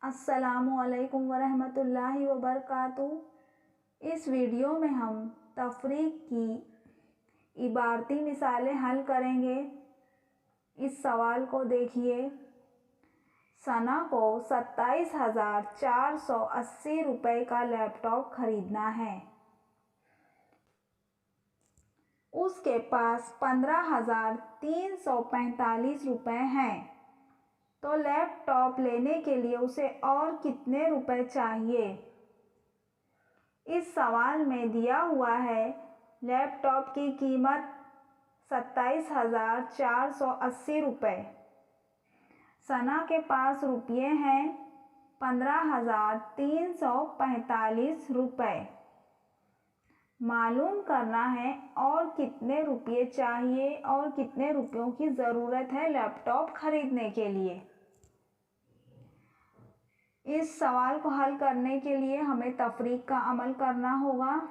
अस्सलामुअलैकुम वरहमतुल्लाहि वबरकातुहू। इस वीडियो में हम तफरीक की इबारती मिसालें हल करेंगे। इस सवाल को देखिए। सना को 27,480 रुपये का लैपटॉप खरीदना है। उसके पास 15,345 रुपये हैं। तो लैपटॉप लेने के लिए उसे और कितने रुपए चाहिए। इस सवाल में दिया हुआ है लैपटॉप की कीमत 27,480 रुपये। सना के पास रुपये हैं 15,345 रुपये। मालूम करना है और कितने रुपये चाहिए और कितने रुपयों की ज़रूरत है लैपटॉप खरीदने के लिए। इस सवाल को हल करने के लिए हमें तफरीक का अमल करना होगा।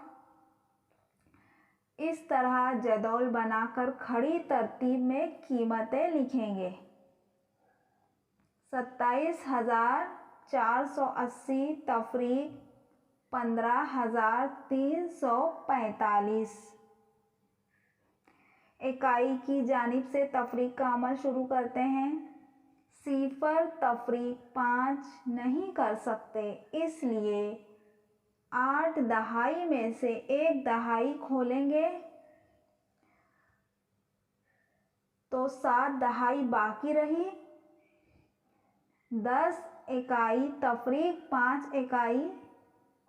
इस तरह जदौल बनाकर खड़ी तरतीब में कीमतें लिखेंगे। 27,480 तफरीक 15,345। इकाई की जानिब से तफरीक का अमल शुरू करते हैं। सिफर तफरीक 5 नहीं कर सकते, इसलिए 8 दहाई में से 1 दहाई खोलेंगे तो 7 दहाई बाकी रही। 10 इकाई तफरीक 5 इकाई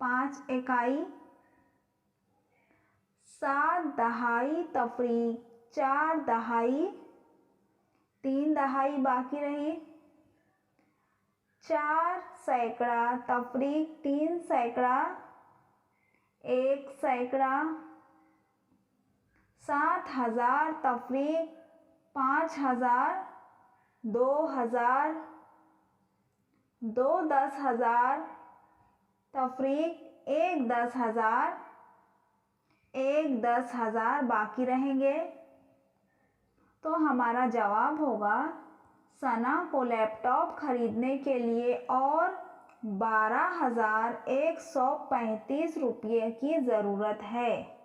5 इकाई। 7 दहाई तफरीक 4 दहाई 3 दहाई बाकी रही। 4 सैकड़ा तफरीक 3 सैकड़ा 1 सैकड़ा। 7,000 तफरीक 5,000 2,000। 2 10,000 तफरीक 1 10,000 1 10,000 बाकी रहेंगे। तो हमारा जवाब होगा सना को लैपटॉप खरीदने के लिए और 12,135 रुपये की ज़रूरत है।